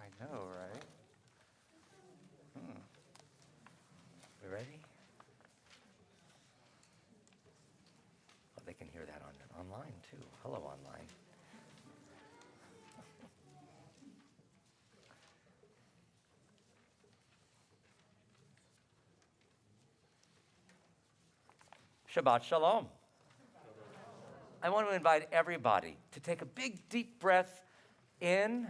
I know, right? We ready? Well, they can hear that online too. Hello, online. Shabbat Shalom. I want to invite everybody to take a big, deep breath in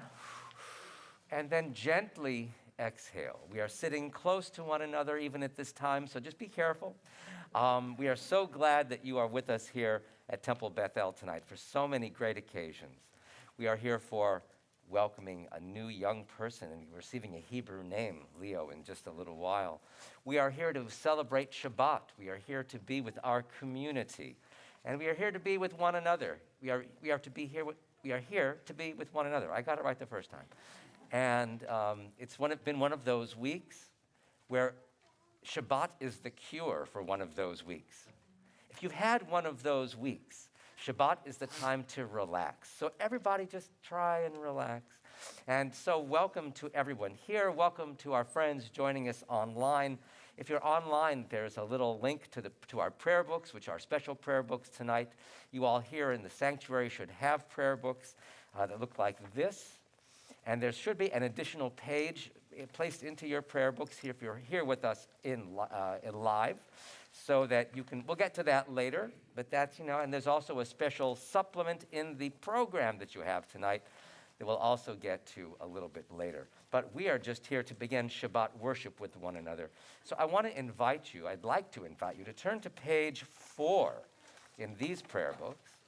and then gently exhale. We are sitting close to one another even at this time, so just be careful. We are so glad that you are with us here at Temple Bethel tonight for so many great occasions. We are here for welcoming a new young person and receiving a Hebrew name, Leo, in just a little while. We are here to celebrate Shabbat. We are here to be with our community. And we are here to be with one another. We are here to be with one another. I got it right the first time. And it's been one of those weeks where Shabbat is the cure for one of those weeks. If you've had one of those weeks, Shabbat is the time to relax. So everybody just try and relax. And so welcome to everyone here. Welcome to our friends joining us online. If you're online, there's a little link to our prayer books, which are special prayer books tonight. You all here in the sanctuary should have prayer books that look like this. And there should be an additional page placed into your prayer books here if you're here with us in live, so that you can, we'll get to that later, but that's, and there's also a special supplement in the program that you have tonight that we'll also get to a little bit later. But we are just here to begin Shabbat worship with one another. So I'd like to invite you to turn to page 4 in these prayer books.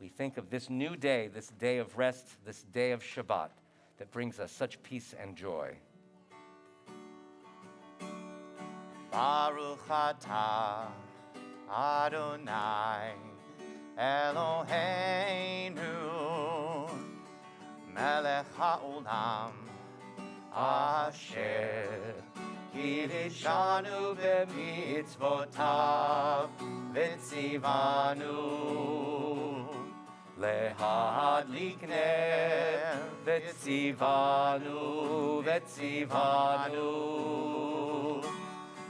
we think of this new day, this day of rest, this day of Shabbat that brings us such peace and joy. Baruch atah Adonai Eloheinu Melech haolam Asher Kiddushanu b'mitzvotav v'tzivanu lehadlik ner v'tzivanu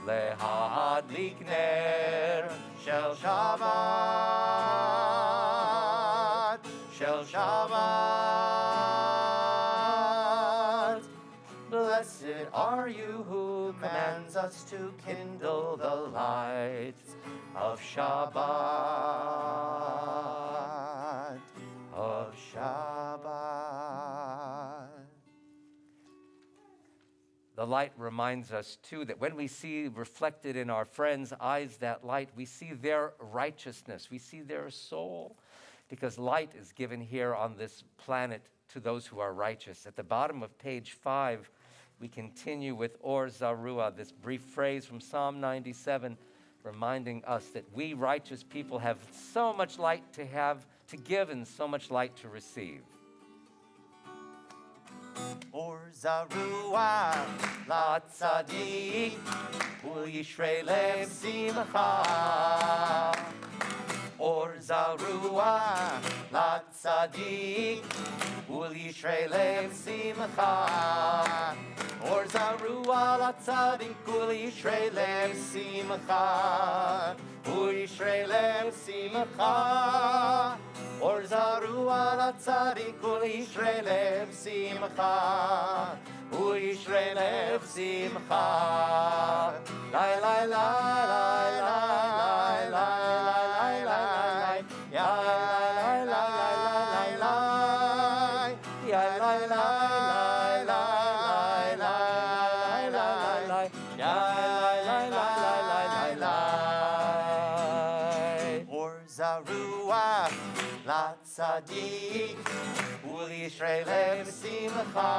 lehadlik ner shel Shabbat Blessed are you who commands us to kindle the lights of Shabbat, The light reminds us, too, that when we see reflected in our friends' eyes that light, we see their righteousness, we see their soul, because light is given here on this planet to those who are righteous. At the bottom of page 5, we continue with Or Zarua, this brief phrase from Psalm 97, reminding us that we righteous people have so much light to give and so much light to receive. Or Zarua la tzadik ul yishrei lev simcha. Or Zarua la tzadik ul yishrei lev simcha. Or Zarua la tzadik ul yishrei lev simcha. Ul yishrei lev simcha. Or Zarua la tzadik ul yishrei lev simcha. Ul yishrei lev simcha. Lai lai lai lai lai lai lai lai ya lai lai lai lai ya lai lai lai lai lai ya lai lai lai. Or Zarua la tzadik ul yishrei lev simcha.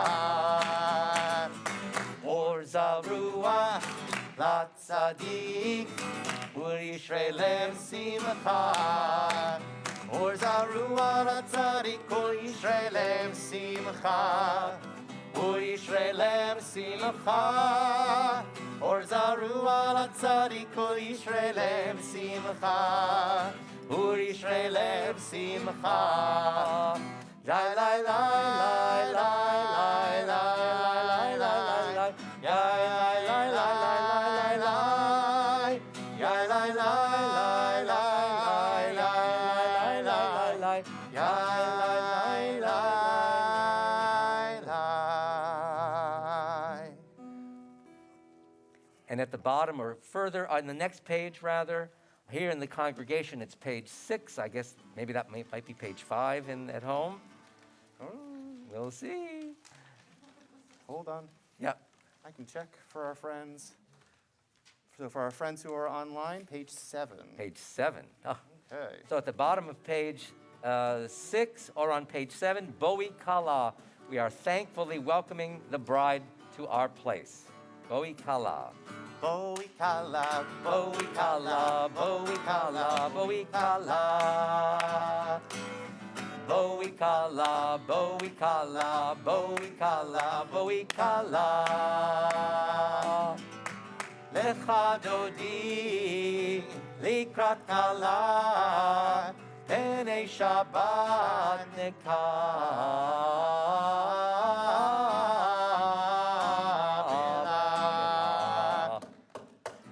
Or Zarua la tzadik ul yishrei lev simcha. Or Zarua la tzadik ul yishrei lev simcha. Ul yishrei lev simcha. Or Zarua la tzadik ul yishrei lev simcha. Ul yishrei lev simcha. Lai lai lai lai lai lai lai lai lai ya lai lai lai lai ya lai lai lai lai ya lai lai. And at the bottom, or further on the next page rather, here in the congregation, it's page 6. I guess maybe that might be page 5 at home. We'll see. Hold on. Yeah. I can check for our friends. So for our friends who are online, page 7. Page 7. Oh. Okay. So at the bottom of page 6 or on page 7, Boi Kala, we are thankfully welcoming the bride to our place. Boi Kala. Boi kala, Boi Kala, Boi Kala, Boi Kala. Boi Kala, Boi Kala, Boi Kala, Boi Kala. Lecha dodi, likrat kala, Penei Shabbat nekah.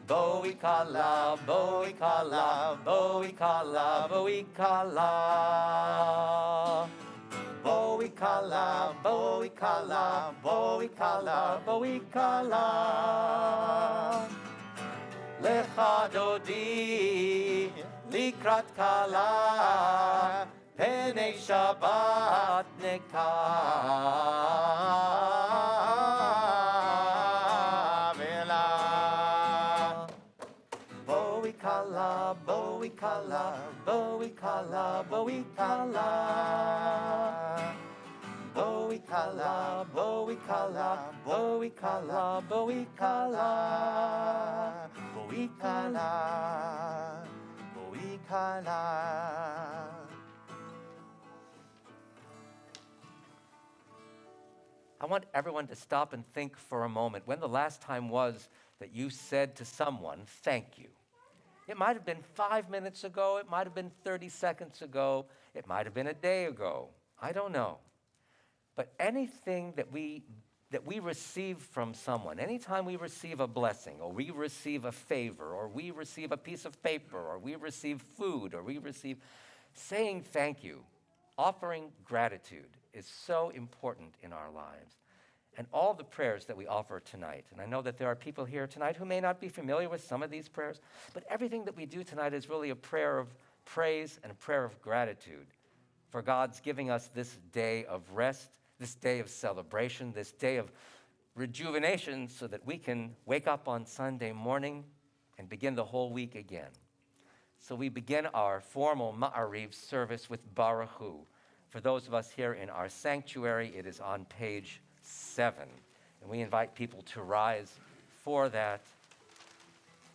Boi Kala, Boi Kala, Boi Kala, Boi Kala. Boi Kala, Boi Kala, Boi Kala, Boi Kala. Lecha dodi, likrat kala, Penei Shabbat nekah. Boi Kala, Boi Kala, Boi Kala, Boi Kala. kala. Bowie kala, bowie kala, bowie kala, bowie kala, bowie kala, bowie kala. I want everyone to stop and think for a moment when the last time was that you said to someone, thank you. It might have been 5 minutes ago, it might have been 30 seconds ago, it might have been a day ago. I don't know. But anything that we receive from someone, anytime we receive a blessing, or we receive a favor, or we receive a piece of paper, or we receive food, or we receive saying thank you, offering gratitude is so important in our lives. And all the prayers that we offer tonight, and I know that there are people here tonight who may not be familiar with some of these prayers, but everything that we do tonight is really a prayer of praise and a prayer of gratitude for God's giving us this day of rest, this day of celebration, this day of rejuvenation so that we can wake up on Sunday morning and begin the whole week again. So we begin our formal Ma'ariv service with Baruch Hu. For those of us here in our sanctuary, it is on page 7. And we invite people to rise for that.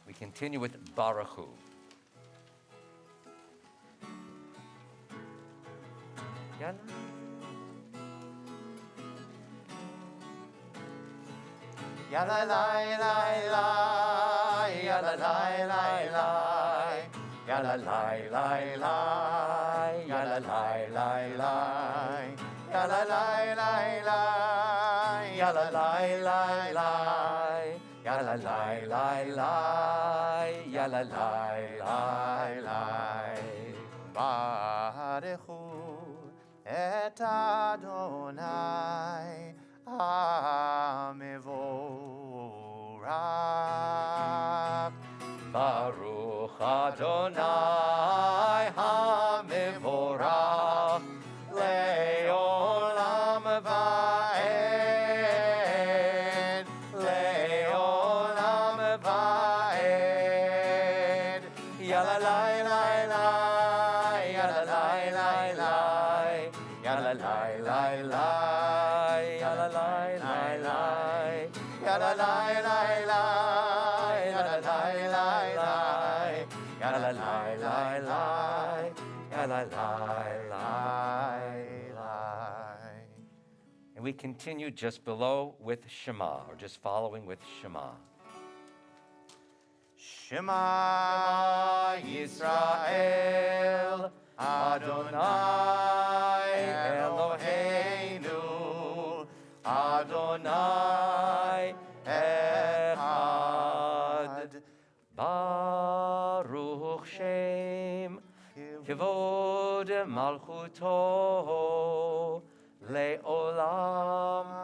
We continue with Baruch Hu. Ya la la la la, ya la la la la, ya la la la la, ya la la la la, ya la la la la, ya la la la la, ya la la la la, ya la la la la. Baruchu et Adonai HaMevorach. Baruch Adonai HaMevorach Le'olam Va'ed, Le'olam Va'ed. Ya la la la la, ya la la la la, ya la la la la, ya la la la la, ya la la la la, ya la la la la, ya la la la la, ya la la la. And we continue just below with Shema, or just following with Shema. Shema Yisrael, Adonai Eloheinu, Adonai Echad. Baruch Shem Kivod Malchuto Le'olam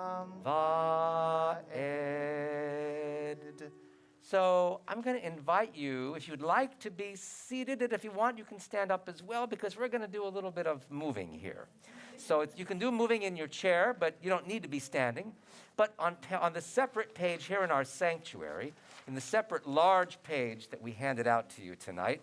Va'ed. So I'm going to invite you, if you'd like to be seated, and if you want, you can stand up as well, because we're going to do a little bit of moving here. So you can do moving in your chair, but you don't need to be standing. But on the separate page here in our sanctuary, in the separate large page that we handed out to you tonight,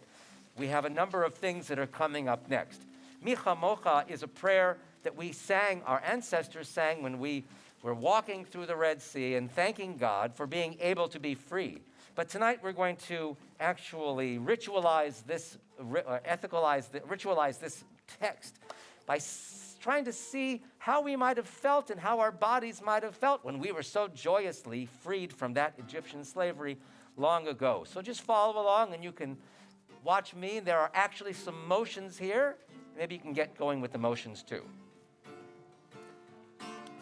we have a number of things that are coming up next. Micha Mocha is a prayer that we sang, our ancestors sang when we were walking through the Red Sea and thanking God for being able to be free. But tonight we're going to actually ritualize this text by trying to see how we might have felt and how our bodies might have felt when we were so joyously freed from that Egyptian slavery long ago. So just follow along and you can watch me. There are actually some motions here. Maybe you can get going with the motions too.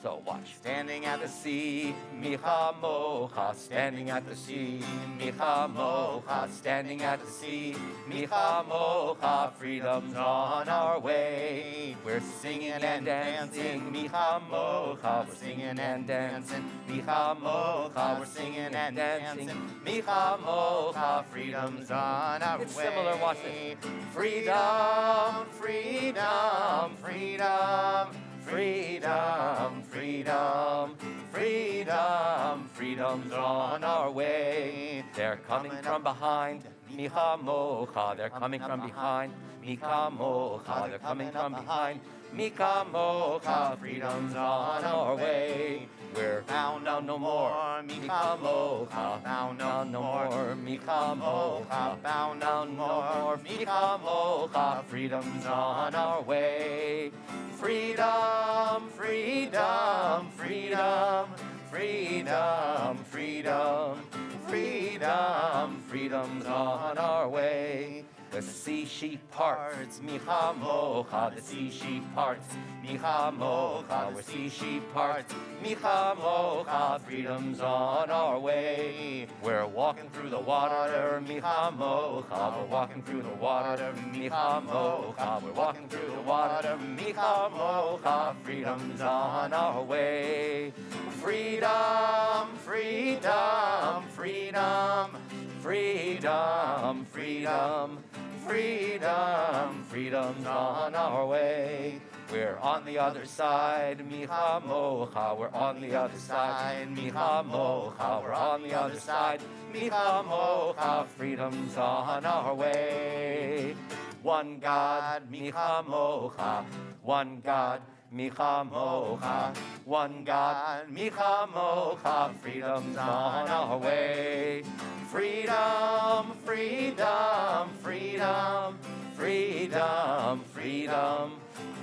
So watch. Standing at the sea, Micha Mocha. Standing at the sea, Micha Mocha. Standing at the sea, Micha Mocha. Freedom's on our way. We're singing and dancing, Micha Mocha. We're singing and dancing, Micha Mocha. We're singing and dancing, Micha Mocha. Freedom's on our way. It's similar. Watch this. Freedom, freedom, freedom. Freedom, freedom, freedom, freedom's on our way. They're coming from behind, Michamocha, they're coming from behind. Michamocha, they're coming from behind. Michamocha, freedom's on our way. We're bound down no more. Michamocha, bound down no more. Michamocha, bound down no more. Michamocha, freedom's on our way. Freedom, freedom, freedom, freedom, freedom, freedom, freedom's on our way. The sea sheep parts, Michamocha, the sea sheep parts, Michamocha, we're sea sheep parts, Michamocha, freedom's on our way. We're walking through the water, Michamocha, we're walking through the water, Michamocha, we're walking through the water, Michamocha, freedom's on our way. Freedom, freedom, freedom, freedom, freedom, freedom, freedom's on our way. We're on the other side, Michamocha, we're on the other side, Michamocha, we're on the other side, Michamocha, freedom's on our way. One God, Michamocha, one God, Michamocha, one God, Michamocha, freedom's on our way. Freedom, freedom, freedom, freedom, freedom,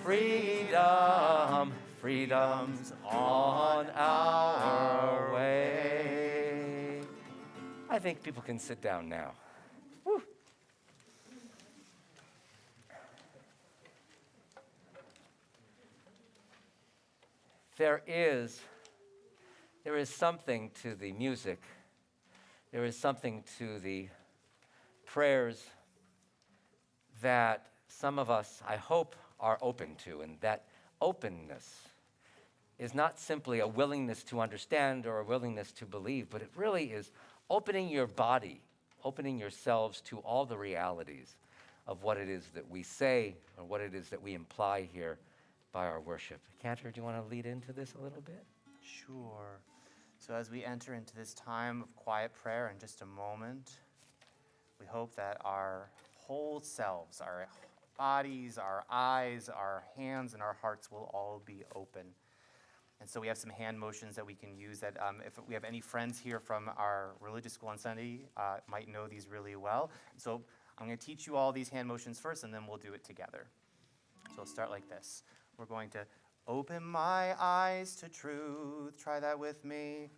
freedom, freedom's on our way. I think people can sit down now. Woo. There is something to the music. There is something to the prayers that some of us, I hope, are open to. And that openness is not simply a willingness to understand or a willingness to believe, but it really is opening your body, opening yourselves to all the realities of what it is that we say or what it is that we imply here by our worship. Cantor, do you want to lead into this a little bit? Sure. So as we enter into this time of quiet prayer in just a moment, we hope that our whole selves, our bodies, our eyes, our hands, and our hearts will all be open. And so we have some hand motions that we can use that if we have any friends here from our religious school on Sunday, might know these really well. So I'm going to teach you all these hand motions first, and then we'll do it together. So we'll start like this. We're going to open my eyes to truth. Try that with me.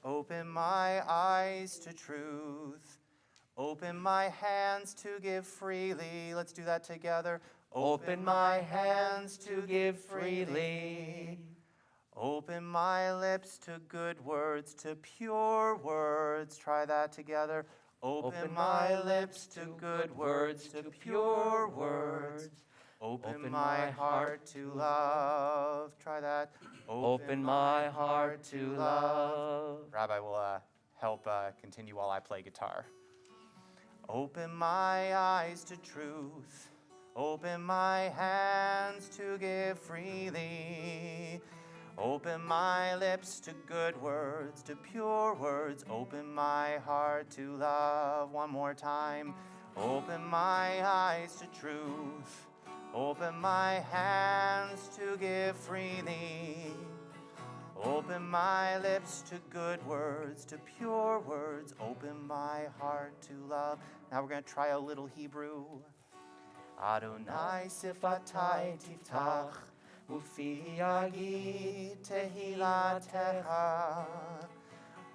Open my eyes to truth. Open my hands to give freely. Let's do that together. Open my hands to give freely. Open my lips to good words, to pure words. Try that together. Open my lips to good words, to pure words. Open my heart to love. Try that. Open my heart to love. Rabbi will help continue while I play guitar. Open my eyes to truth. Open my hands to give freely. Open my lips to good words, to pure words. Open my heart to love. One more time. Open my eyes to truth. Open my hands to give freely. Open my lips to good words, to pure words. Open my heart to love. Now we're going to try a little Hebrew. Adonai sifatai tiftach, ufi yagid tehilatecha.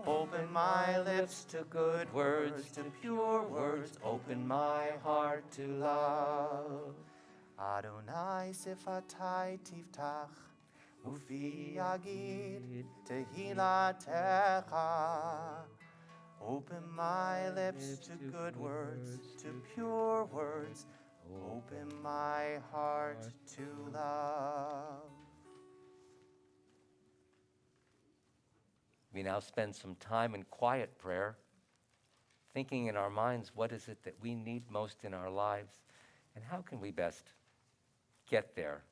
Open my lips to good words, to pure words. Open my heart to love. Adonai sifatai tiftach, ufi yagid tehilatecha. Open my lips to good words, to pure words. Open my heart to love. We now spend some time in quiet prayer, thinking in our minds, what is it that we need most in our lives, and how can we best get there?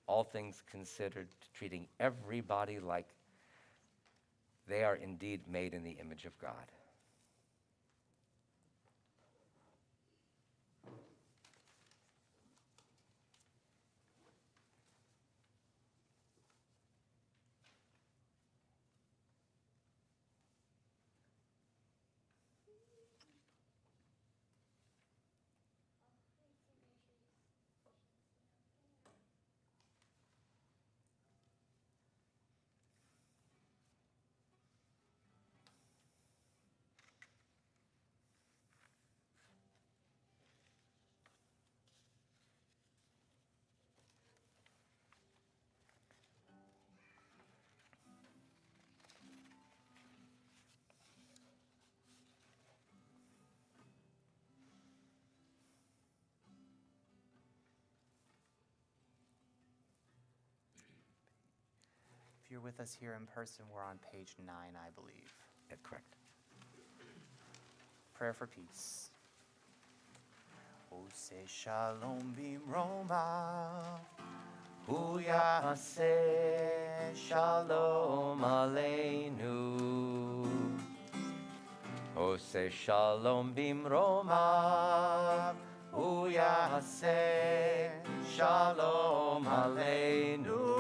All things considered, treating everybody like they are indeed made in the image of God. If you're with us here in person, we're on page 9, I believe. That's correct. Prayer for peace. Ose shalom bimroma, hu yaseh shalom aleinu. Ose shalom bimroma, hu yaseh shalom aleinu.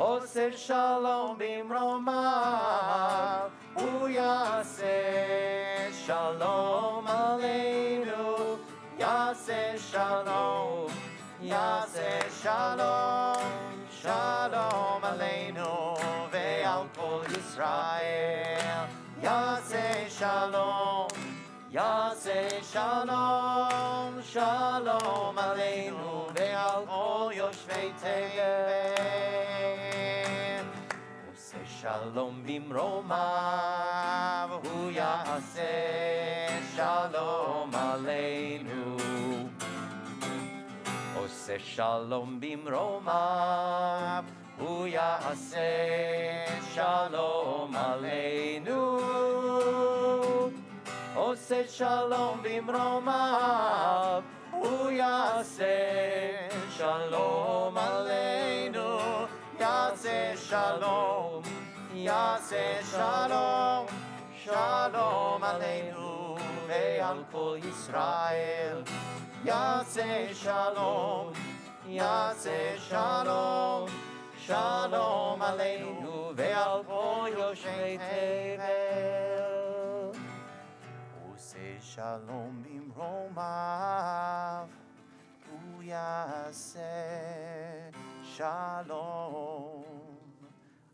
Ose shalom bimroma, hu yaseh shalom aleinu. Yaseh shalom, yaseh shalom, shalom aleinu ve'al kol Yisrael. Yaseh shalom, yaseh shalom, shalom aleinu ve'al kol yoshvei tevel. Ose shalom bimromav, hu yaseh shalom aleinu. Ose shalom bimroma, hu yaseh shalom aleinu. Ose shalom bimroma, hu yaseh shalom aleinu. Yaseh shalom, yaseh shalom, shalom aleinu ve'al kol Yisrael. Yaseh shalom, yaseh shalom, shalom aleinu ve'al kol yoshvei tevel. Ose shalom bimromav, hu yaseh shalom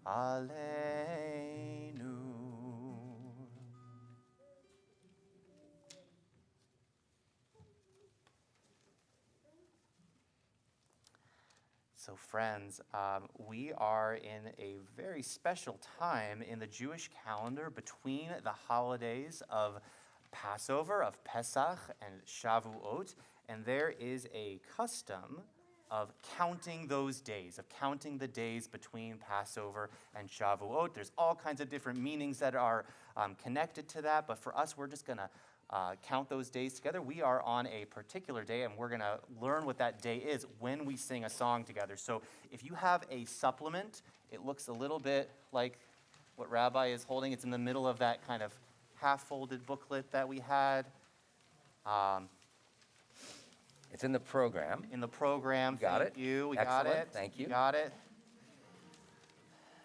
aleinu. So friends, we are in a very special time in the Jewish calendar between the holidays of Passover, of Pesach, and Shavuot, and there is a custom of counting those days, of counting the days between Passover and Shavuot. There's all kinds of different meanings that are connected to that, but for us, we're just going to count those days together. We are on a particular day, and we're going to learn what that day is when we sing a song together. So if you have a supplement, it looks a little bit like what Rabbi is holding. It's in the middle of that kind of half-folded booklet that we had. it's in the program. In the program. Got Thank it. you. We Excellent. got it. Thank you. Got it.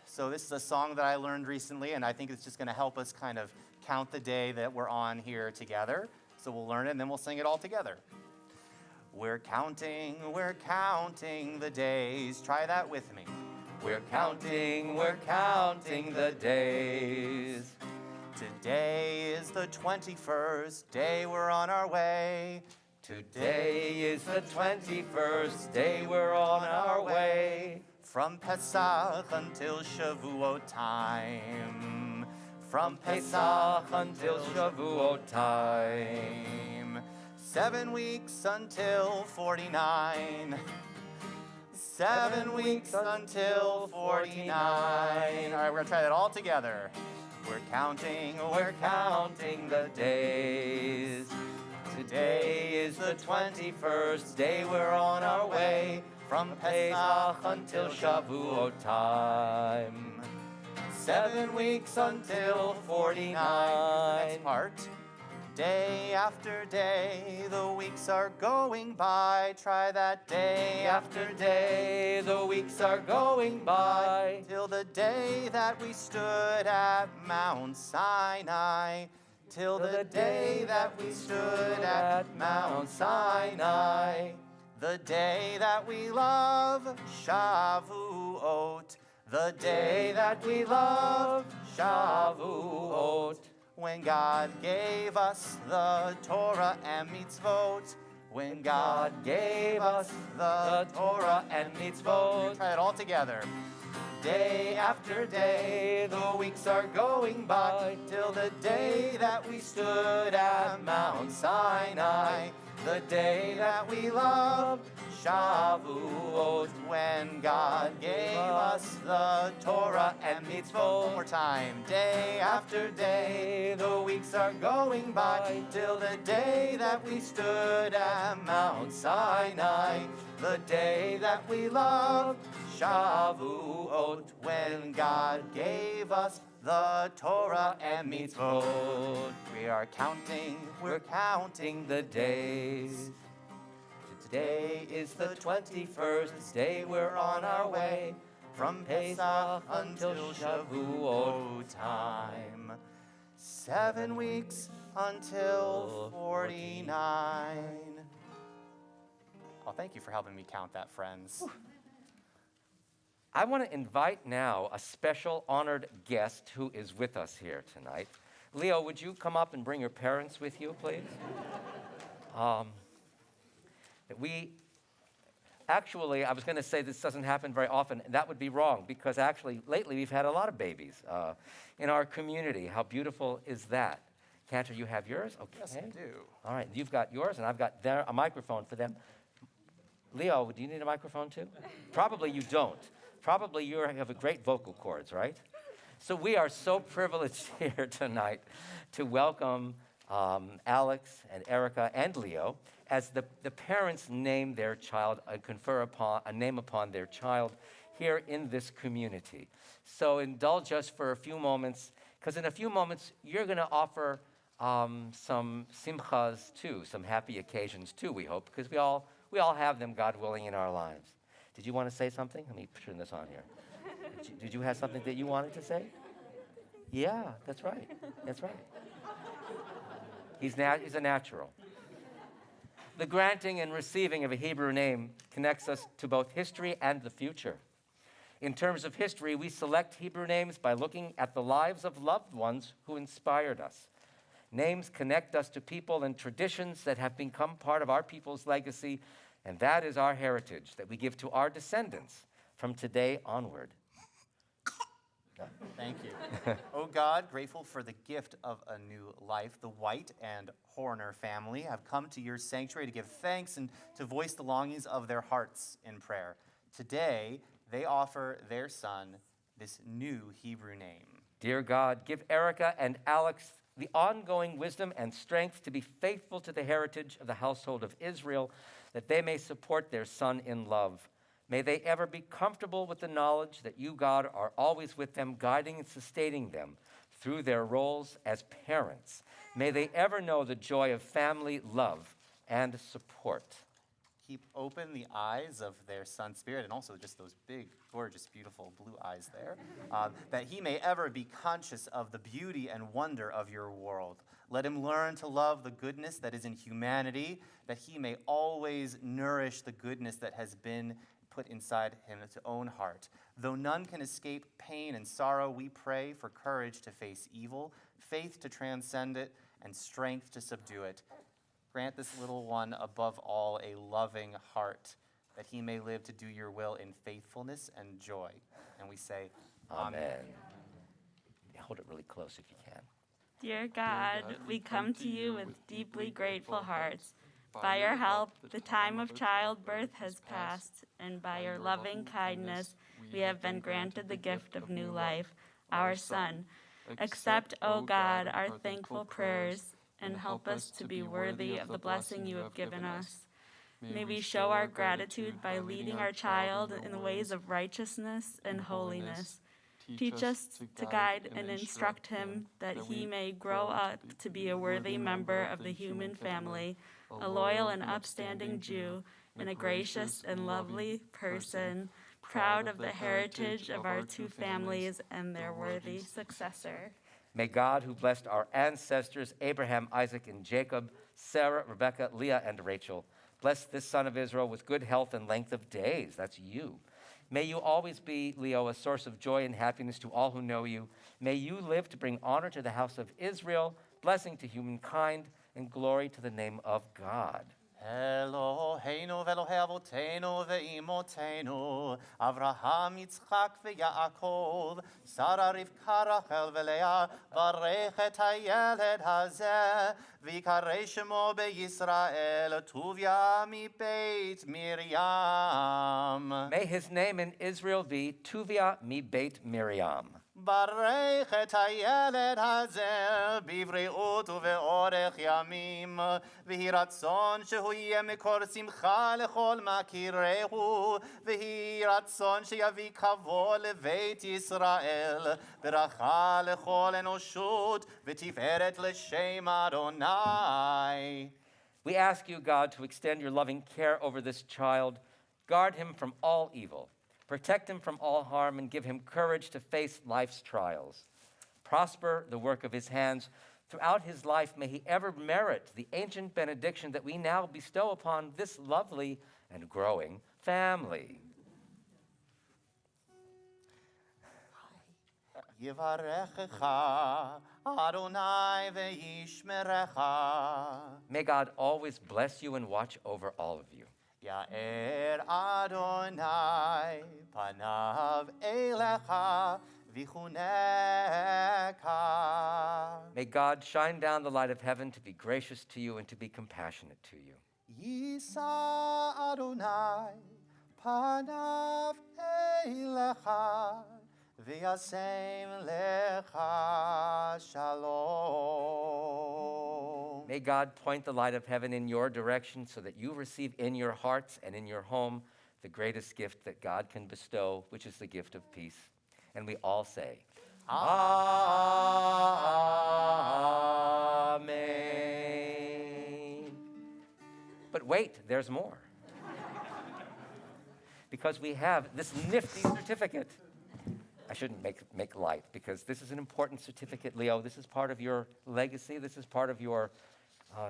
So this is a song that I learned recently, and I think it's just going to help us kind of count the day that we're on here together. So we'll learn it, and then we'll sing it all together. We're counting the days. Try that with me. We're counting the days. Today is the 21st day we're on our way. Today is the 21st day we're on our way. From Pesach until Shavuot time. From Pesach until Shavuot time. 7 weeks until 49. 7 weeks until 49. All right, we're going to try that all together. We're counting the days. Today is the 21st day we're on our way. From Pesach until Shavuot time. 7 weeks until 49. Next part. Day after day, the weeks are going by. Try that. Day after day, the weeks are going by. Till the day that we stood at Mount Sinai. Till the day that we stood at Mount Sinai. The day that we love, Shavuot. The day that we love, Shavuot. When God gave us the Torah and mitzvot. When God gave us the Torah and mitzvot. Try it all together. Day after day, the weeks are going by. Till the day that we stood at Mount Sinai. the day that we love, Shavuot, when God gave us the Torah and mitzvot. One more time. Day after day, the weeks are going by, till the day that we stood at Mount Sinai. The day that we love, Shavuot, when God gave us the Torah and mitzvot. We're counting the days. Today is the 21st day, we're on our way, from Pesach until Shavuot time. 7 weeks until 49. Oh, thank you for helping me count that, friends. I want to invite now a special honored guest who is with us here tonight. Leo, would you come up and bring your parents with you, please? Actually, I was going to say this doesn't happen very often. That would be wrong, because actually, lately we've had a lot of babies in our community. How beautiful is that? Cantor, you have yours? Okay. Yes, I do. All right, you've got yours, and I've got a microphone for them. Leo, do you need a microphone too? Probably you don't. Probably you have a great vocal cords, right? So we are so privileged here tonight to welcome Alex and Erica and Leo as the parents name their child and confer a name upon their child here in this community. So indulge us for a few moments, because in a few moments you're going to offer some simchas too, some happy occasions too, we hope, because we all have them, God willing, in our lives. Did you want to say something? Let me turn this on here. Did you have something that you wanted to say? Yeah, that's right. That's right. He's a natural. The granting and receiving of a Hebrew name connects us to both history and the future. In terms of history, we select Hebrew names by looking at the lives of loved ones who inspired us. Names connect us to people and traditions that have become part of our people's legacy, and that is our heritage that we give to our descendants from today onward. Thank you. Oh God, grateful for the gift of a new life, the White and Horner family have come to your sanctuary to give thanks and to voice the longings of their hearts in prayer. Today, they offer their son this new Hebrew name. Dear God, give Erica and Alex the ongoing wisdom and strength to be faithful to the heritage of the household of Israel, that they may support their son in love. May they ever be comfortable with the knowledge that you, God, are always with them, guiding and sustaining them through their roles as parents. May they ever know the joy of family love and support. Keep open the eyes of their son's spirit, and also just those big, gorgeous, beautiful blue eyes there, that he may ever be conscious of the beauty and wonder of your world. Let him learn to love the goodness that is in humanity, that he may always nourish the goodness that has been put inside his own heart. Though none can escape pain and sorrow, we pray for courage to face evil, faith to transcend it, and strength to subdue it. Grant this little one above all a loving heart, that he may live to do your will in faithfulness and joy. And we say, Amen. Hold it really close if you can. Dear God, we come to you with deeply grateful hearts. By your help, the time of childbirth has passed, and by your loving kindness, we have been granted the gift of new life, our Son. Accept, O God, our thankful prayers, and help us to be worthy of the blessing you have given us. May we show our gratitude by leading our child in the ways of righteousness and holiness. Teach us to guide and instruct him, that he may grow up to be a worthy member of the human family, a loyal and upstanding Jew, and a gracious and lovely person, proud of the heritage of our two families and their worthy successor. May God, who blessed our ancestors, Abraham, Isaac, and Jacob, Sarah, Rebekah, Leah, and Rachel, bless this son of Israel with good health and length of days. That's you. May you always be, Leo, a source of joy and happiness to all who know you. May you live to bring honor to the house of Israel, blessing to humankind, and glory to the name of God. Eloheinu ve'Elohei avotenu ve'imotenu, Avraham, Yitzchak ve'Yaakov, Sarah, Rivka, Rachel ve'Leah, Barech et hayeled hazeh, v'yikarei shemo beYisrael, Tuvia mi Beit Miriam. May his name in Israel be Tuvia mi Beit Miriam. ברך את הילד הזה בבריאות ובאורך ימים, ויהי רצון שהוא יהיה מקור שמחה לכל מכירהו, ויהי רצון שיביא כבוד לבית ישראל, ברכה לכל אנושות ותפארת לשם אדוני. We ask you, God, to extend your loving care over this child, guard him from all evil, protect him from all harm, and give him courage to face life's trials. Prosper the work of his hands. Throughout his life, may he ever merit the ancient benediction that we now bestow upon this lovely and growing family. יברכך אדוני וישמרך. May God always bless you and watch over all of you. יאר אדוני פניו אליך ויחונך. May God shine down the light of heaven to be gracious to you and to be compassionate to you. יישא אדוני פניו אליך וישם לך שלום. May God point the light of heaven in your direction so that you receive in your hearts and in your home the greatest gift that God can bestow, which is the gift of peace. And we all say, Amen. But wait, there's more. Because we have this nifty certificate. I shouldn't make light, because this is an important certificate, Leo. This is part of your legacy. This is part of your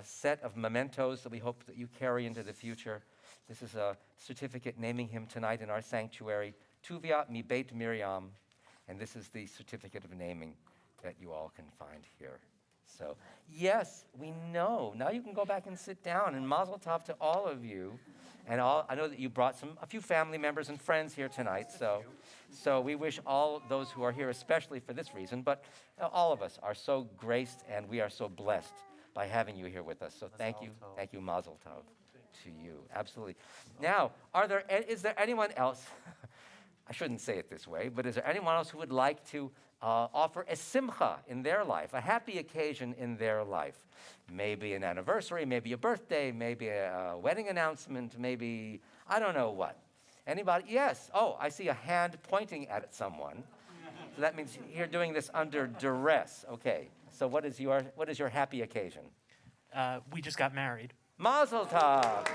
set of mementos that we hope that you carry into the future. This is a certificate naming him tonight in our sanctuary, Tuvia mi Beit Miriam. And this is the certificate of naming that you all can find here. So, yes, we know. Now you can go back and sit down, and mazel tov to all of you. And I know that you brought a few family members and friends here tonight. So we wish all those who are here, especially for this reason, but all of us are so graced and we are so blessed by having you here with us. So thank you, mazel tov to you. Absolutely. Now, is there anyone else? I shouldn't say it this way, but is there anyone else who would like to offer a simcha in their life, a happy occasion in their life? Maybe an anniversary, maybe a birthday, maybe a wedding announcement, maybe I don't know what. Anybody? Yes. Oh, I see a hand pointing at someone. So that means you're doing this under duress. Okay. So what is your happy occasion? We just got married. Mazel tov.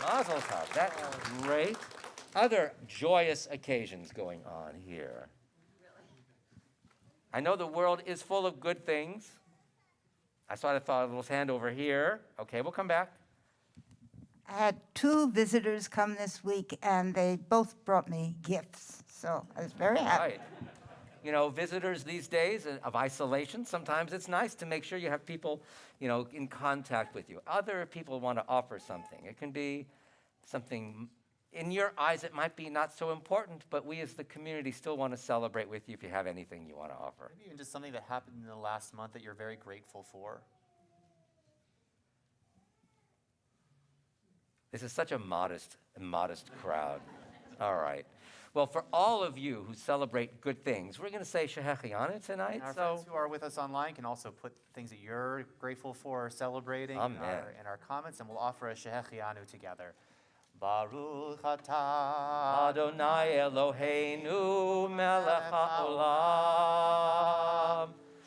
Mazel tov. That's great. Other joyous occasions going on here. I know the world is full of good things. I saw a little hand over here. Okay, we'll come back. I had 2 visitors come this week, and they both brought me gifts, so I was very happy. Right. You know, visitors these days of isolation, sometimes it's nice to make sure you have people, in contact with you. Other people want to offer something. It can be something, in your eyes, it might be not so important, but we as the community still want to celebrate with you if you have anything you want to offer. Maybe even just something that happened in the last month that you're very grateful for. This is such a modest crowd. All right. Well, for all of you who celebrate good things, we're going to say Shehechianu tonight. And our friends who are with us online can also put things that you're grateful for or celebrating in our comments, and we'll offer a Shehechianu together. Baruch atah Adonai Eloheinu melech haolam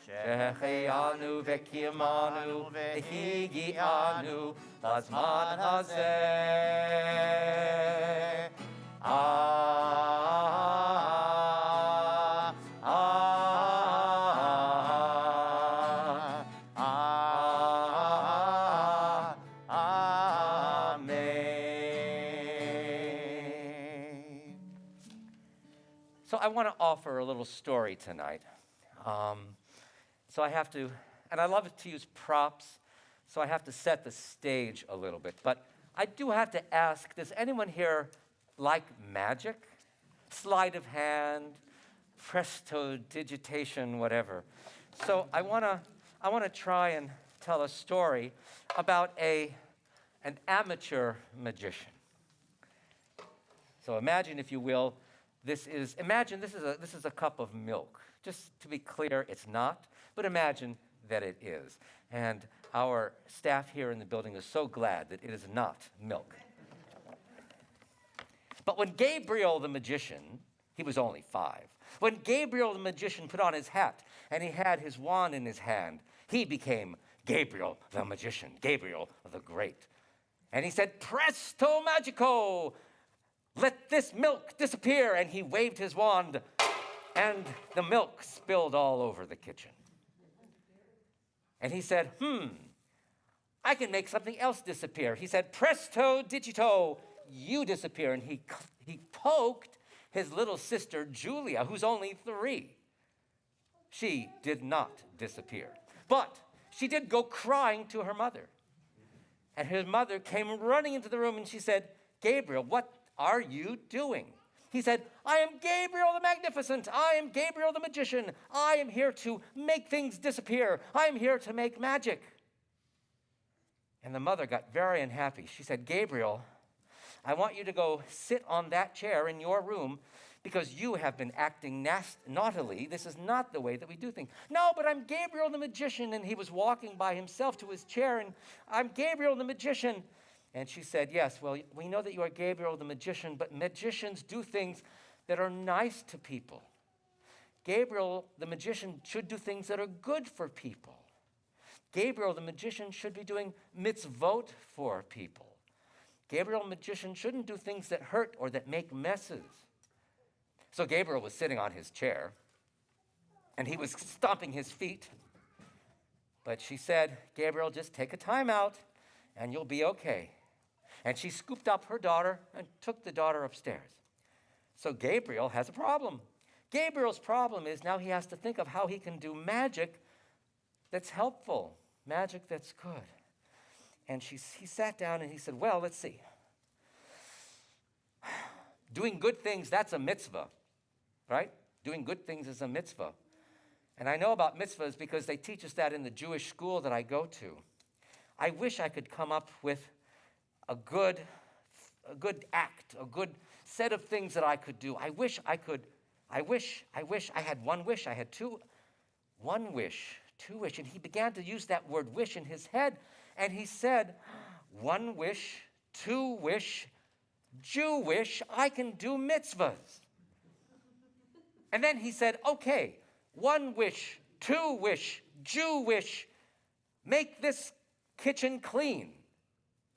Shehechianu v'kiyamanu v'higianu lazman hazeh. So I want to offer a little story tonight. So I have to, and I love to use props. so I have to set the stage a little bit. But I do have to ask, does anyone here like magic? Sleight of hand, prestidigitation, whatever. So I want to try and tell a story about an amateur magician. So imagine, if you will, this is a cup of milk. Just to be clear, it's not, but imagine that it is. And our staff here in the building is so glad that it is not milk. But when Gabriel the magician, he was only 5, when Gabriel the magician put on his hat and he had his wand in his hand, he became Gabriel the magician, Gabriel the Great. And he said, "Presto magico, let this milk disappear." And he waved his wand, and the milk spilled all over the kitchen. And he said, I can make something else disappear. He said, "Presto digito, you disappear." And he poked his little sister, Julia, who's only 3. She did not disappear. But she did go crying to her mother. And her mother came running into the room and she said, "Gabriel, what are you doing?" He said, "I am Gabriel the Magnificent. I am Gabriel the Magician. I am here to make things disappear. I am here to make magic." And the mother got very unhappy. She said, "Gabriel, I want you to go sit on that chair in your room because you have been acting naughtily. This is not the way that we do things." "No, but I'm Gabriel the Magician." And he was walking by himself to his chair, and "I'm Gabriel the Magician." And she said, "Yes, well, we know that you are Gabriel the Magician, but magicians do things that are nice to people. Gabriel the Magician should do things that are good for people. Gabriel the Magician should be doing mitzvot for people. Gabriel the Magician shouldn't do things that hurt or that make messes." So Gabriel was sitting on his chair, and he was stomping his feet. But she said, "Gabriel, just take a time out, and you'll be okay." And she scooped up her daughter and took the daughter upstairs. So Gabriel has a problem. Gabriel's problem is now he has to think of how he can do magic that's helpful, magic that's good. And he sat down and he said, "Well, let's see. Doing good things, that's a mitzvah, right? Doing good things is a mitzvah. And I know about mitzvahs because they teach us that in the Jewish school that I go to. I wish I could come up with a good act, a good set of things that I could do. I wish I had one wish. I had one wish, two wish." And he began to use that word wish in his head. And he said, "One wish, two wish, Jewish, I can do mitzvahs." And then he said, "Okay, one wish, two wish, Jewish, make this kitchen clean."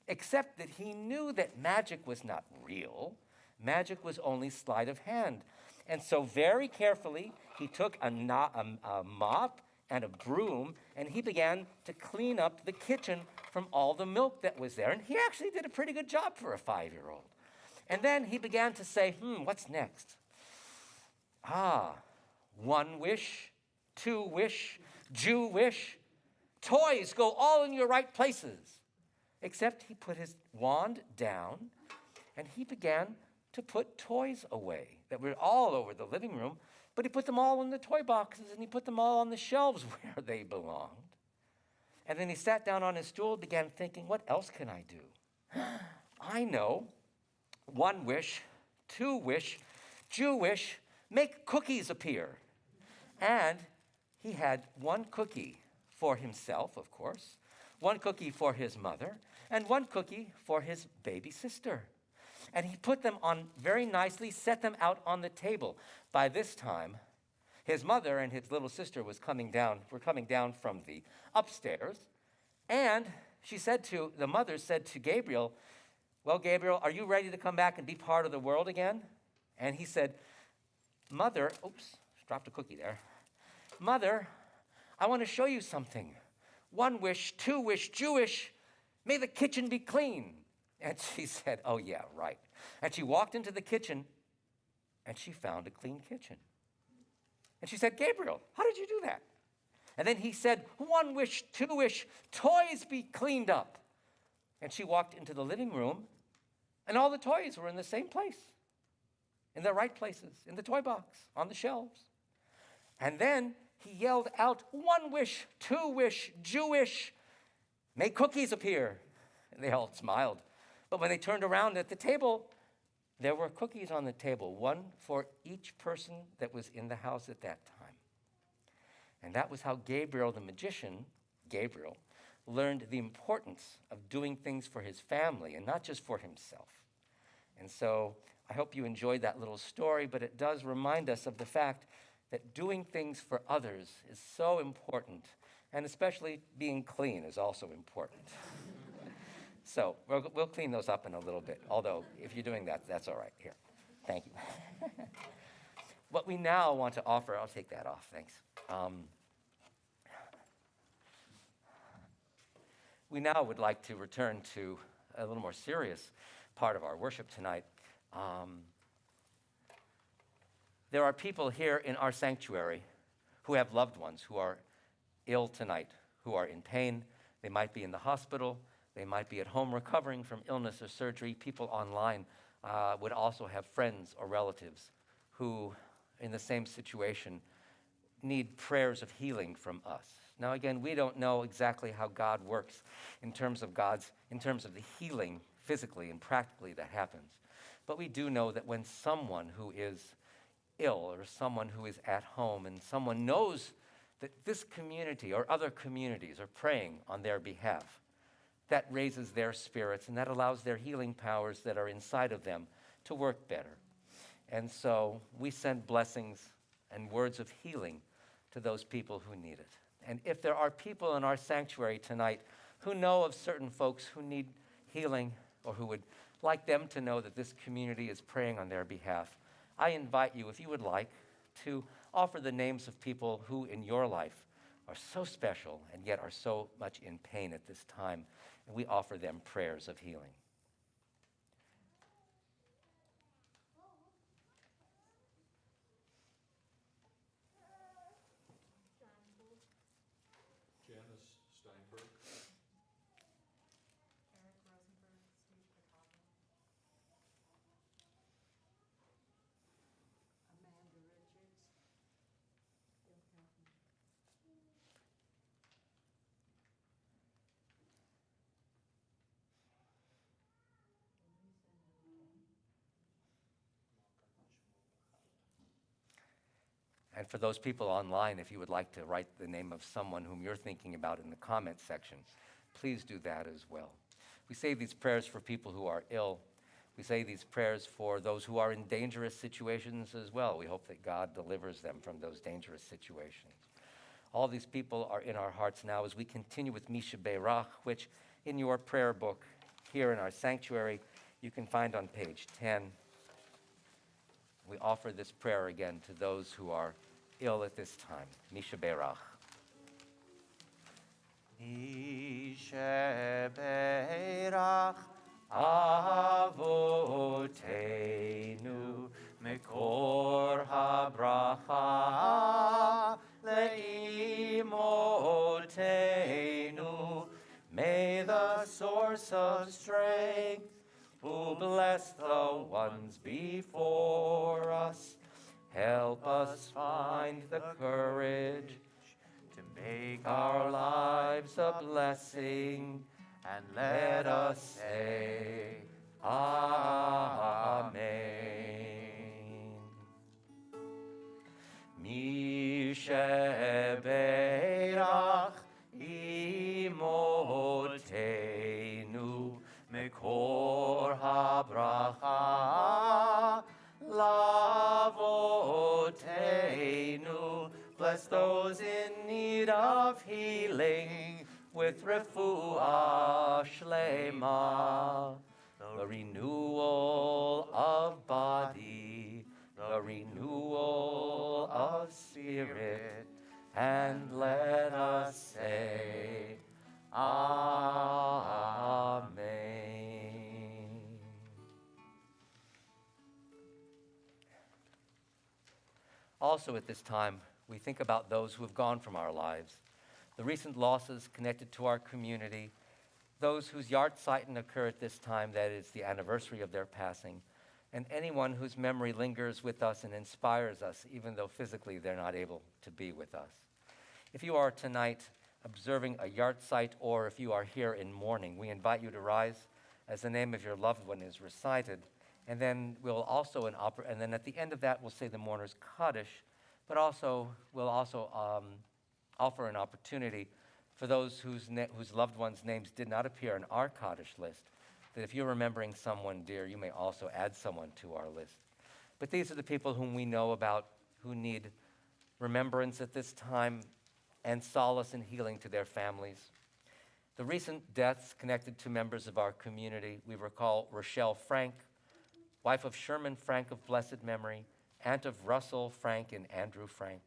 Except that he knew that magic was not real. Magic was only sleight of hand. And so very carefully, he took a mop and a broom, and he began to clean up the kitchen from all the milk that was there. And he actually did a pretty good job for a 5-year-old. And then he began to say, what's next? One wish, two wish, Jewish, toys go all in your right places. Except he put his wand down, and he began to put toys away that were all over the living room, but he put them all in the toy boxes, and he put them all on the shelves where they belonged. And then he sat down on his stool, began thinking, what else can I do? I know. One wish, two wish, Jewish, make cookies appear. And he had one cookie for himself, of course, one cookie for his mother, and one cookie for his baby sister. And he put them on very nicely, set them out on the table. By this time, his mother and his little sister were coming down from the upstairs. And the mother said to Gabriel, "Well, Gabriel, are you ready to come back and be part of the world again?" And he said, "Mother," oops, dropped a cookie there. "Mother, I want to show you something. One wish, two wish, Jewish, may the kitchen be clean." And she said, "Oh, yeah, right." And she walked into the kitchen, and she found a clean kitchen. And she said, "Gabriel, how did you do that?" And then he said, 1 wish, 2 wish, toys be cleaned up. And she walked into the living room, and all the toys were in the same place, in the right places, in the toy box, on the shelves. And then he yelled out, 1 wish, 2 wish, Jewish, may cookies appear. And they all smiled. But when they turned around at the table, there were cookies on the table, 1 for each person that was in the house at that time. And that was how Gabriel, the magician, Gabriel, learned the importance of doing things for his family and not just for himself. And so I hope you enjoyed that little story, but it does remind us of the fact that doing things for others is so important, and especially being clean is also important. So we'll clean those up in a little bit, although if you're doing that, that's all right. Here, thank you. What we now want to offer, I'll take that off, thanks. We now would like to return to a little more serious part of our worship tonight. There are people here in our sanctuary who have loved ones who are ill tonight, who are in pain. They might be in the hospital. They might be at home recovering from illness or surgery. People online would also have friends or relatives who, in the same situation, need prayers of healing from us. Now, again, we don't know exactly how God works in terms of the healing physically and practically that happens. But we do know that when someone who is ill or someone who is at home and someone knows that this community or other communities are praying on their behalf, that raises their spirits and that allows their healing powers that are inside of them to work better. And so we send blessings and words of healing to those people who need it. And if there are people in our sanctuary tonight who know of certain folks who need healing or who would like them to know that this community is praying on their behalf, I invite you, if you would like, to offer the names of people who in your life are so special and yet are so much in pain at this time. And we offer them prayers of healing. And for those people online, if you would like to write the name of someone whom you're thinking about in the comment section, please do that as well. We say these prayers for people who are ill. We say these prayers for those who are in dangerous situations as well. We hope that God delivers them from those dangerous situations. All these people are in our hearts now as we continue with Misha Beirach, which in your prayer book here in our sanctuary, you can find on page 10. We offer this prayer again to those who are ill at this time. Misha Beirach. Misha Beirach Avotenu Mekor HaBracha Leimotenu. May the source of strength who bless the ones before us, help us find the courage to make our lives a blessing, and let us say, Amen. Misha Beirach Imotenu Mekor HaBracha Lavotenu. Bless those in need of healing with refuah shlema, the renewal of body, the renewal of spirit, and let us say, Amen. Also at this time, we think about those who have gone from our lives, the recent losses connected to our community, those whose Jahrzeiten occur at this time, that is the anniversary of their passing, and anyone whose memory lingers with us and inspires us, even though physically they're not able to be with us. If you are tonight observing a Yahrzeit, or if you are here in mourning, we invite you to rise as the name of your loved one is recited, and then we'll also and then at the end of that we'll say the mourner's Kaddish, but we'll also offer an opportunity for those whose loved ones' names did not appear in our Kaddish list, that if you're remembering someone dear, you may also add someone to our list. But these are the people whom we know about who need remembrance at this time and solace and healing to their families. The recent deaths connected to members of our community, we recall Rochelle Frank, wife of Sherman Frank of blessed memory, aunt of Russell Frank and Andrew Frank.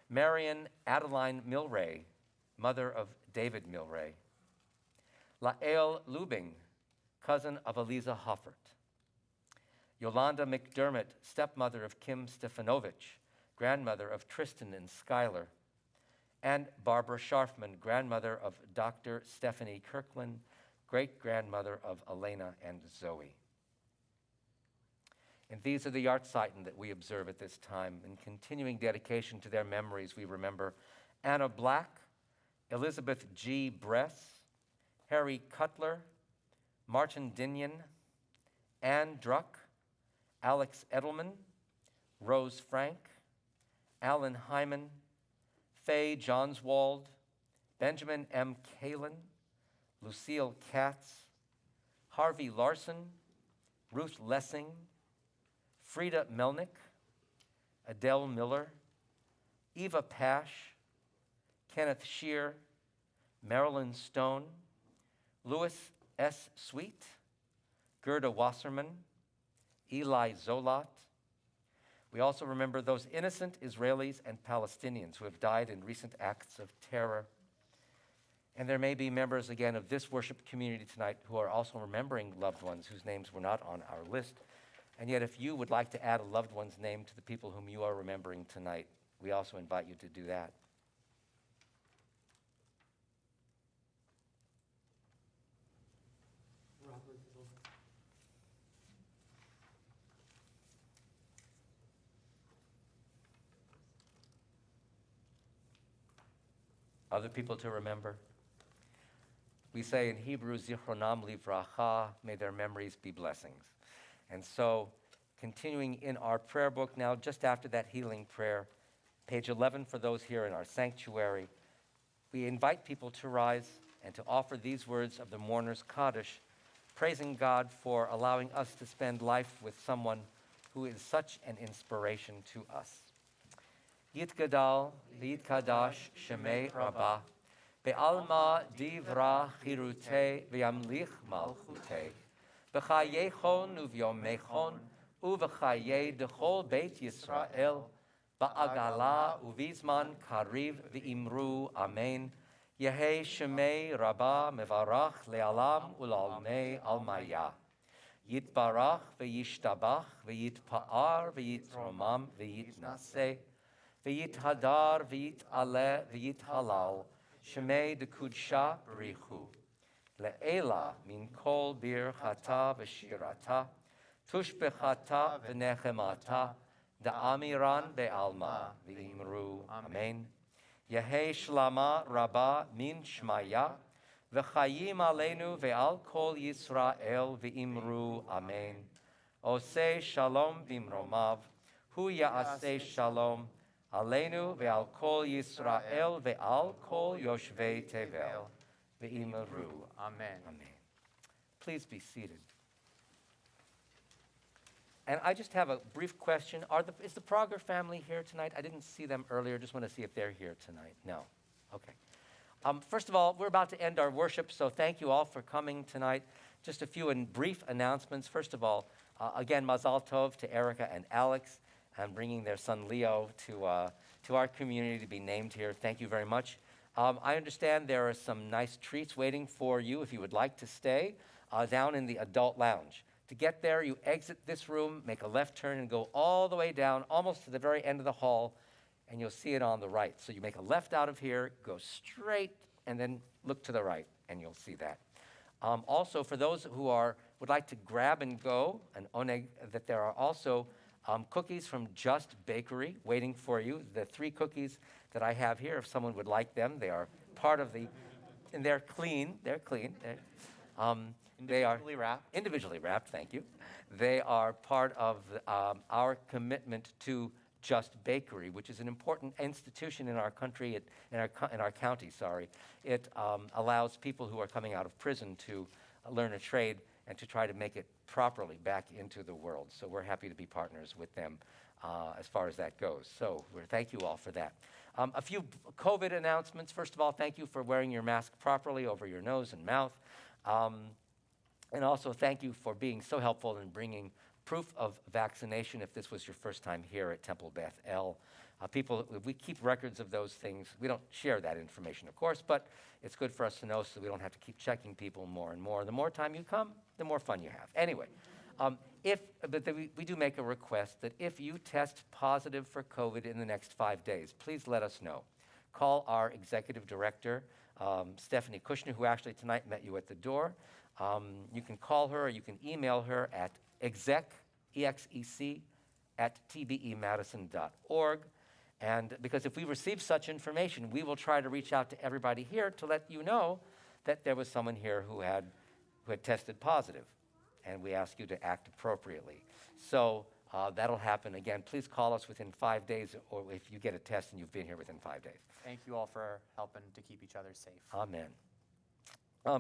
Marion Adeline Milray, mother of David Milray. Lael Lubing, cousin of Eliza Hoffert. Yolanda McDermott, stepmother of Kim Stefanovich, grandmother of Tristan and Schuyler. And Barbara Scharfman, grandmother of Dr. Stephanie Kirkland, great-grandmother of Elena and Zoe. And these are the Yahrzeit that we observe at this time. In continuing dedication to their memories, we remember Anna Black, Elizabeth G. Bress, Harry Cutler, Martin Dinion, Anne Druck, Alex Edelman, Rose Frank, Alan Hyman, Faye Johnswald, Benjamin M. Kalin, Lucille Katz, Harvey Larson, Ruth Lessing, Frida Melnick, Adele Miller, Eva Pash, Kenneth Shear, Marilyn Stone, Louis S. Sweet, Gerda Wasserman, Eli Zolat. We also remember those innocent Israelis and Palestinians who have died in recent acts of terror. And there may be members, again, of this worship community tonight who are also remembering loved ones whose names were not on our list. And yet, if you would like to add a loved one's name to the people whom you are remembering tonight, we also invite you to do that. Other people to remember. We say in Hebrew, Zichronam Livracha, may their memories be blessings. And so, continuing in our prayer book now, just after that healing prayer, page 11 for those here in our sanctuary, we invite people to rise and to offer these words of the mourner's Kaddish, praising God for allowing us to spend life with someone who is such an inspiration to us. Yitgadal v'yitkadash shemei Rabbah, be'alma divra chirute v'yamlich malchute, b'chayechon uvyomechon uv'chaye dechol beit Yisrael, ba'agala uvizman kariv v'imru amen, Yehei shemei Rabbah mevarach le'alam u'lalmei almaya, yitbarach v'yishtabach v'yitpa'ar v'yitromam v'yitnaseh, V'yithadar v'yit'aleh v'yithalal, Shemei dekudsha b'richu. Le'ela min kol bir chata v'shirata, tush b'chata v'nechemata, da'amiran be'alma v'imru amen. Yehei shlama rabba min shmaya, v'chayim aleinu ve'al kol Yisrael v'imru amen. Oseh shalom b'imromav, hu ya'aseh shalom, Aleinu ve'al kol Yisrael ve'al kol Yoshvei Tevel ve'imru. Amen. Amen. Please be seated. And I just have a brief question. Is the Prager family here tonight? I didn't see them earlier. Just want to see if they're here tonight. No. Okay. First of all, we're about to end our worship, so thank you all for coming tonight. Just a few brief announcements. First of all, again, Mazal Tov to Erica and Alex, and bringing their son Leo to our community to be named here. Thank you very much. I understand there are some nice treats waiting for you if you would like to stay down in the adult lounge. To get there, you exit this room, make a left turn, and go all the way down, almost to the very end of the hall, and you'll see it on the right. So you make a left out of here, go straight, and then look to the right, and you'll see that. Also, for those who would like to grab and go, an oneg, that there are also cookies from Just Bakery waiting for you. The 3 cookies that I have here, if someone would like them, they are part of the, and they're clean. They're clean. They are individually wrapped. Thank you. They are part of our commitment to Just Bakery, which is an important institution in our country, in our county. Sorry, it allows people who are coming out of prison to learn a trade and to try to make it properly back into the world. So we're happy to be partners with them as far as that goes. So thank you all for that. A few COVID announcements. First of all, thank you for wearing your mask properly over your nose and mouth. And also thank you for being so helpful in bringing proof of vaccination if this was your first time here at Temple Beth El. We keep records of those things. We don't share that information, of course, but it's good for us to know so we don't have to keep checking people more and more. The more time you come, the more fun you have. Anyway, we do make a request that if you test positive for COVID in the next 5 days, please let us know. Call our executive director, Stephanie Kushner, who actually tonight met you at the door. You can call her or you can email her at exec, E-X-E-C, at tbemadison.org. And because if we receive such information, we will try to reach out to everybody here to let you know that there was someone here who had tested positive. And we ask you to act appropriately. So that'll happen. Again, please call us within 5 days, or if you get a test and you've been here within 5 days. Thank you all for helping to keep each other safe. Amen.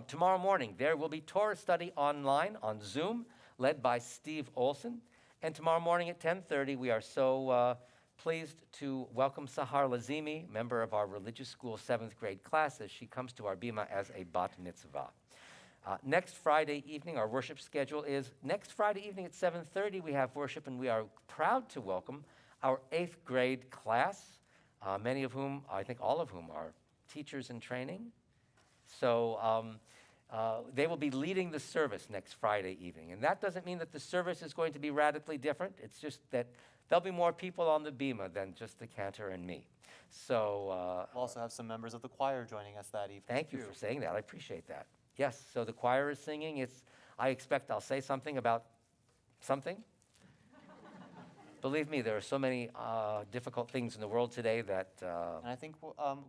Tomorrow morning, there will be Torah study online on Zoom, led by Steve Olson. And tomorrow morning at 10:30, we are so pleased to welcome Sahar Lazimi, member of our religious school 7th grade class, as she comes to our bima as a bat mitzvah. Next Friday evening, our worship schedule is next Friday evening at 7:30, we have worship, and we are proud to welcome our 8th grade class, many of whom, I think all of whom, are teachers in training. So they will be leading the service next Friday evening. And that doesn't mean that the service is going to be radically different. It's just that there'll be more people on the bima than just the cantor and me. So We'll also have some members of the choir joining us that evening. thank you for saying that. I appreciate that. Yes, so the choir is singing. I expect I'll say something about something. Believe me, there are so many difficult things in the world today that... And I think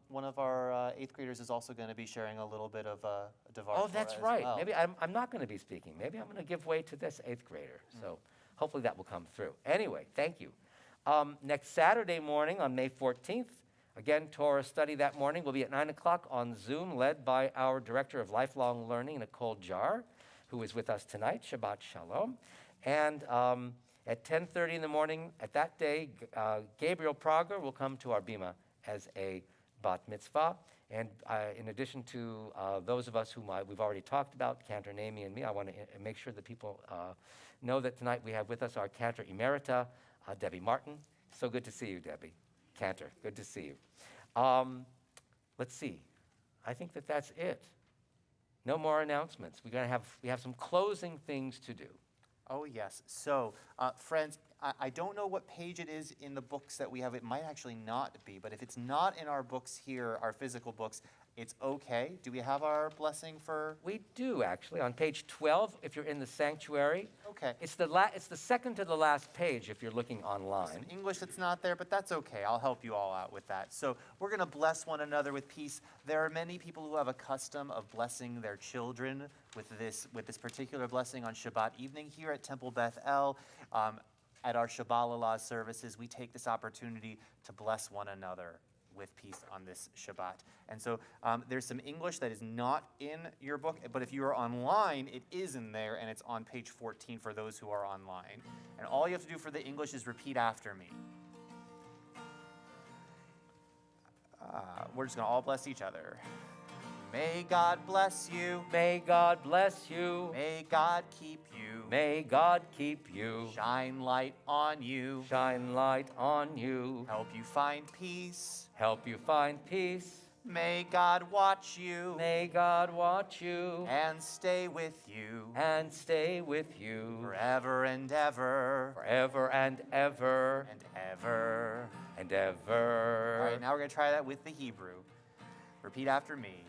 one of our 8th graders is also going to be sharing a little bit of a Devar Oh, that's Torah as right. well. Maybe I'm not going to be speaking. Maybe I'm going to give way to this 8th grader. So hopefully that will come through. Anyway, thank you. Next Saturday morning on May 14th, again, Torah study that morning will be at 9 o'clock on Zoom, led by our Director of Lifelong Learning, Nicole Jar, who is with us tonight. Shabbat Shalom. And at 10:30 in the morning, at that day, Gabriel Prager will come to our bima as a bat mitzvah. And in addition to those of us whom we've already talked about, Cantor Naomi and me, I want to make sure that people know that tonight we have with us our Cantor Emerita, Debbie Martin. So good to see you, Debbie. Cantor, good to see you. Let's see. I think that's it. No more announcements. We have some closing things to do. Oh, yes. So, friends, I don't know what page it is in the books that we have. It might actually not be, but if it's not in our books here, our physical books, it's okay. Do we have our blessing for? We do, actually, on page 12, if you're in the sanctuary. Okay. It's the second to the last page if you're looking online. In English, it's not there, but that's okay. I'll help you all out with that. So we're going to bless one another with peace. There are many people who have a custom of blessing their children with this particular blessing on Shabbat evening here at Temple Beth El. At our Shabbalala services, we take this opportunity to bless one another with peace on this Shabbat. And so there's some English that is not in your book, but if you are online, it is in there, and it's on page 14 for those who are online. And all you have to do for the English is repeat after me. We're just going to all bless each other. May God bless you. May God bless you. May God keep you. May God keep you. Shine light on you. Shine light on you. Help you find peace. Help you find peace. May God watch you. May God watch you. And stay with you. And stay with you. Forever and ever. Forever and ever. And ever. and All ever. right, now we're going to try that with the Hebrew. Repeat after me.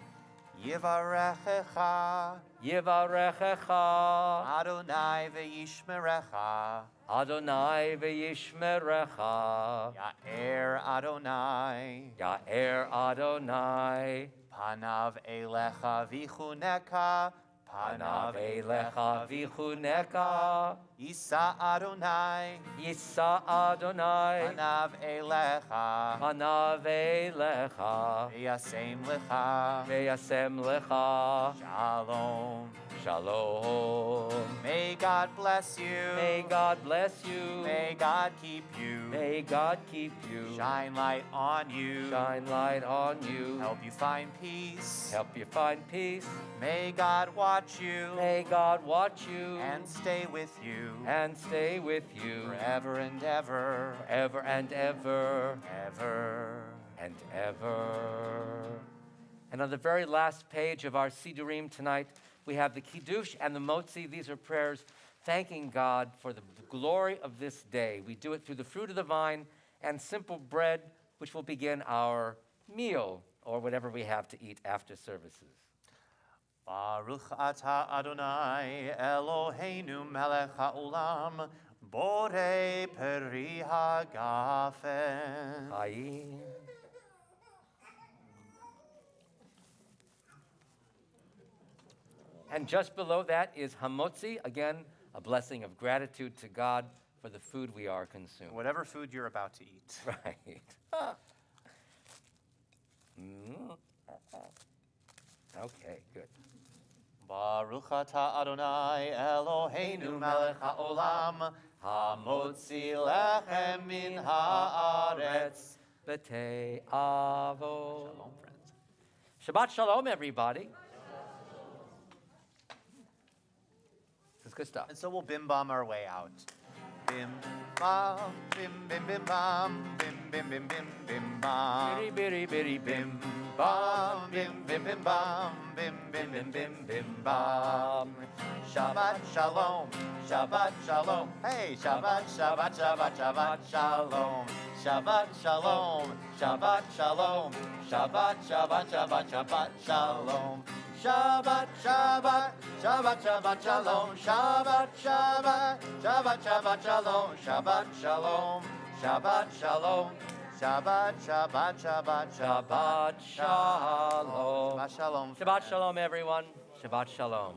Yivarechecha Yivarechecha Adonai ve'yishmerecha Adonai v'yishmerecha. Ya'er Adonai Ya'er Adonai Panav elecha vichuneka Panav elecha vichuneka. Yisa Adonai Yisa Adonai Panav elecha Panav elecha V'yasem lecha V'yasem lecha. Shalom. Shalom. May God bless you. May God bless you. May God keep you. May God keep you. Shine light on you. Shine light on you. Help you find peace. Help you find peace. May God watch you. May God watch you And stay with you. and stay with you Forever and ever. forever and ever Ever. and ever. And on the very last page of our Sidurim tonight, we have the Kiddush and the Motzi. These are prayers thanking God for the glory of this day. We do it through the fruit of the vine and simple bread, which will begin our meal or whatever we have to eat after services. Baruch atah Adonai Eloheinu melech haolam borei peri hagafen. Chaim. And just below that is Hamotzi, again, a blessing of gratitude to God for the food we are consuming. Whatever food you're about to eat. Right. Mm. Okay, good. Baruch atah Adonai Eloheinu melech haolam hamotzi lechem min haaretz. B'tei Avot. Shalom, friends. Shabbat Shalom, everybody. This is good stuff. And so we'll bim bam our way out. Bim bam, bim bim bim bam, bim bim bim bim bim bam. Bitty, bitty, bitty, bim, Bam, bim bim bim bam, bim bim bim bim bim bam. Shabbat shalom, Shabbat shalom. Hey, Shabbat, Shabbat, Shabbat, Shabbat shalom. Shabbat shalom, Shabbat shalom. Shabbat, Shabbat, Shabbat, Shabbat shalom. Shabbat, Shabbat, Shabbat, Shabbat shalom. Shabbat, Shabbat, Shabbat, Shabbat shalom. Shabbat shalom, Shabbat shalom. Shabbat, Shabbat, Shabbat, Shabbat Shalom. Shabbat shalom. Shabbat Shalom, everyone. Shabbat Shalom.